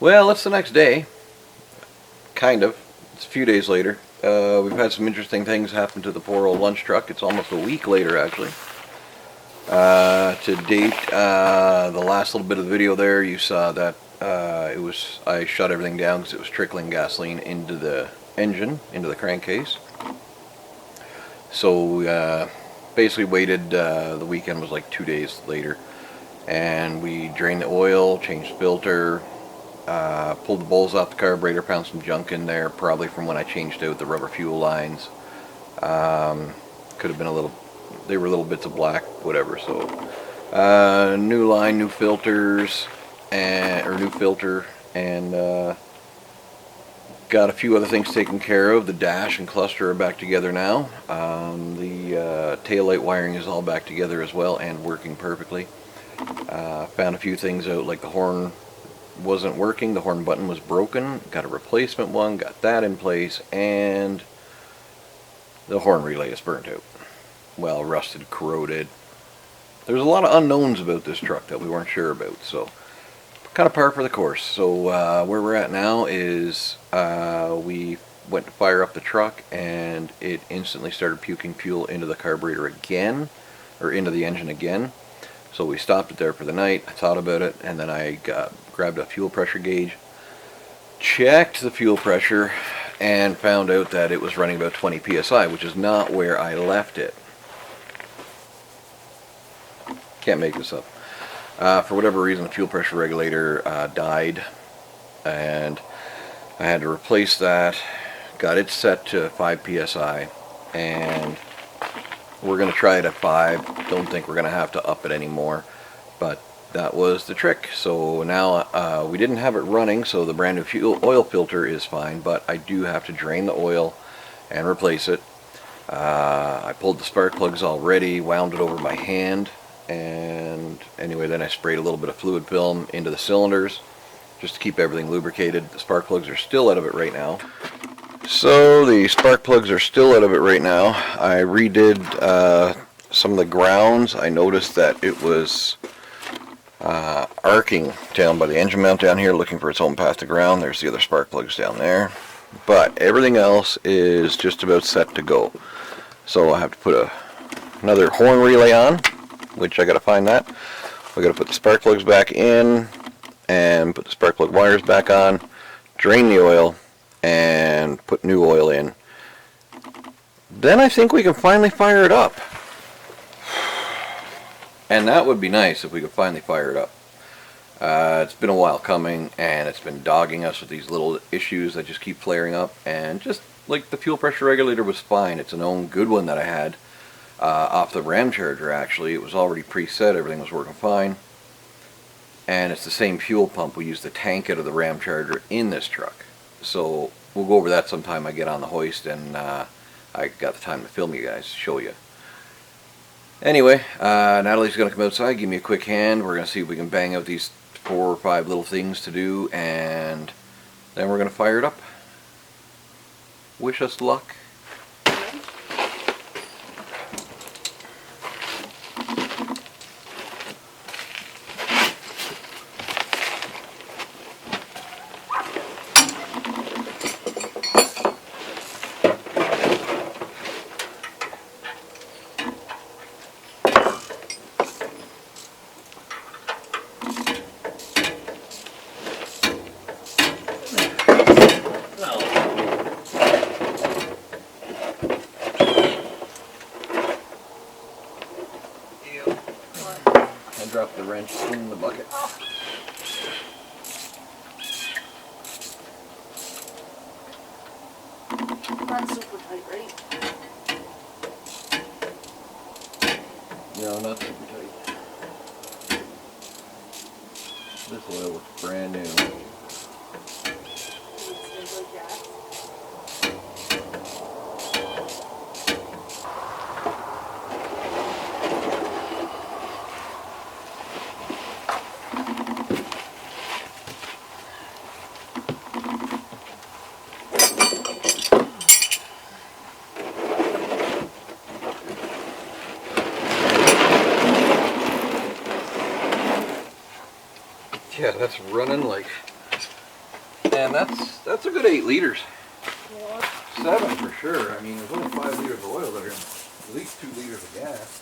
Well, it's the next day, kind of. It's a few days later. We've had some interesting things happen to the poor old lunch truck. It's almost a week later, actually. To date, the last little bit of the video there, you saw that I shut everything down because it was trickling gasoline into the engine, into the crankcase. So we basically waited, the weekend was like 2 days later, and we drained the oil, changed the filter, pulled the bowls off the carburetor, found some junk in there, probably from when I changed out the rubber fuel lines. Could have been they were little bits of black, whatever. So new line, new filters, or new filter, and got a few other things taken care of. The dash and cluster are back together now. The taillight wiring is all back together as well and working perfectly. Found a few things out, like the horn wasn't working, the horn button was broken, got a replacement one, got that in place, and the horn relay is burnt out. Well, rusted, corroded. There's a lot of unknowns about this truck that we weren't sure about, so kind of par for the course. So where we're at now is we went to fire up the truck and it instantly started puking fuel into the carburetor again, or into the engine again. So we stopped it there for the night. I thought about it, and then I grabbed a fuel pressure gauge, checked the fuel pressure, and found out that it was running about 20 psi, which is not where I left it. Can't make this up. For whatever reason, the fuel pressure regulator died, and I had to replace that. Got it set to 5 psi, and we're going to try it at 5. Don't think we're going to have to up it anymore, but that was the trick. So now we didn't have it running, so the brand new oil filter is fine, but I do have to drain the oil and replace it. I pulled the spark plugs already, wound it over my hand, and anyway, then I sprayed a little bit of fluid film into the cylinders just to keep everything lubricated. The spark plugs are still out of it right now. So the spark plugs are still out of it right now. I redid some of the grounds. I noticed that it was arcing down by the engine mount down here, looking for its own path to ground. There's the other spark plugs down there. But everything else is just about set to go. So I have to put another horn relay on, which I got to find that. I got to put the spark plugs back in and put the spark plug wires back on, drain the oil, and put new oil in. Then I think we can finally fire it up. And that would be nice if we could finally fire it up. It's been a while coming, and it's been dogging us with these little issues that just keep flaring up. And just like the fuel pressure regulator was fine. It's an own good one that I had off the ram charger, actually. It was already preset, everything was working fine. And it's the same fuel pump. We use the tank out of the ram charger in this truck. So we'll go over that sometime I get on the hoist and I got the time to film you guys, show you. Anyway, Natalie's going to come outside, give me a quick hand. We're going to see if we can bang out these 4 or 5 little things to do, and then we're going to fire it up. Wish us luck. I dropped the wrench in the bucket. Not super tight, right? No, not super tight. This oil looks brand new. Yeah, that's running like And that's a good 8 liters. Well, 7 for sure. I mean, there's only 5 liters of oil there, and at least 2 liters of gas.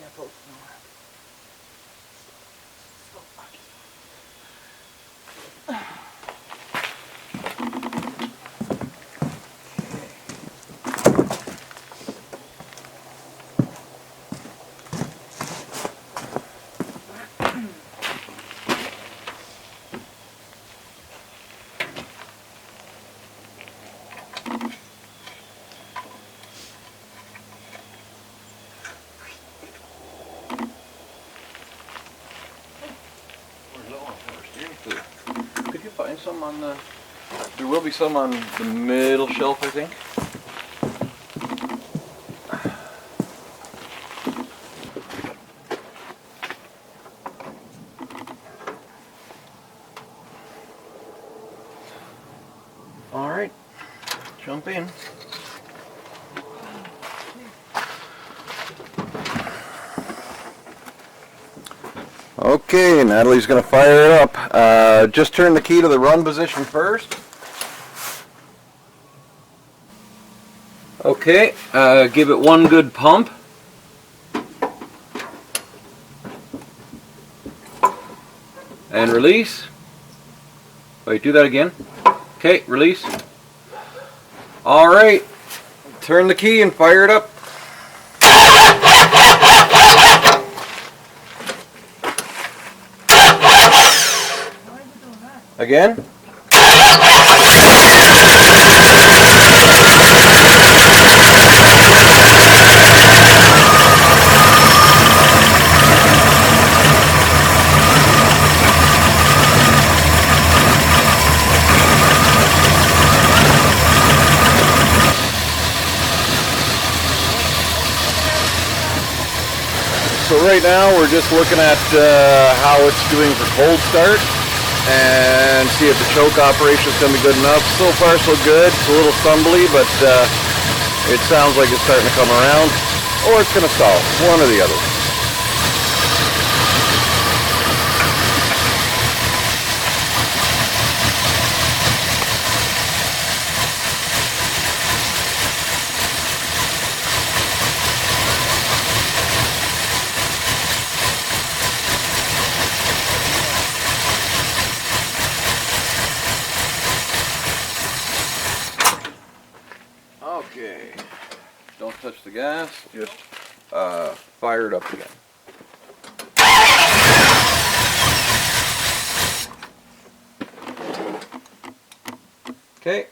yeah, both nowhere. Could you find some on the... There will be some on the middle shelf, I think. All right, jump in. Okay, Natalie's gonna fire it up. Just turn the key to the run position first. Okay, give it one good pump. And release. Wait, do that again. Okay, release. All right, turn the key and fire it up. Why are you doing that? Again. So right now we're just looking at how it's doing for cold start and see if the choke operation is going to be good enough. So far so good. It's a little stumbly, but it sounds like it's starting to come around, or it's going to stall. One or the other. Okay, don't touch the gas, just fire it up again. Okay.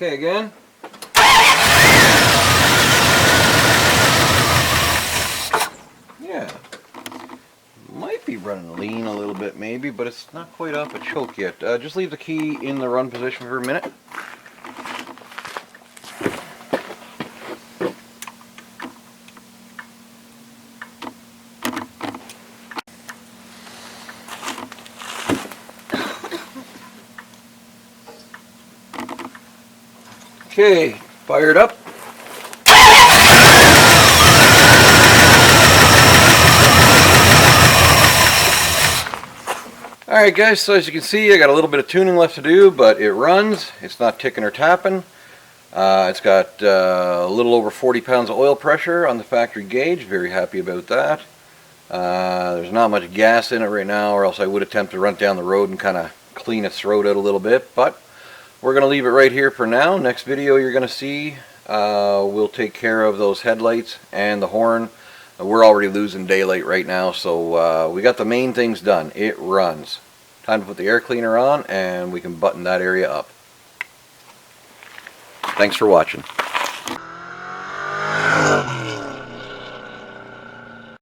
Okay, again. Yeah. Might be running lean a little bit maybe, but it's not quite off a choke yet. Just leave the key in the run position for a minute. Okay, fired up. Alright guys, so as you can see I got a little bit of tuning left to do, but it runs. It's not ticking or tapping. It's got a little over 40 pounds of oil pressure on the factory gauge. Very happy about that. There's not much gas in it right now, or else I would attempt to run down the road and kind of clean its throat out a little bit, but we're going to leave it right here for now. Next video you're going to see, we'll take care of those headlights and the horn. We're already losing daylight right now, so we got the main things done. It runs. time to put the air cleaner on and we can button that area up. Thanks for watching.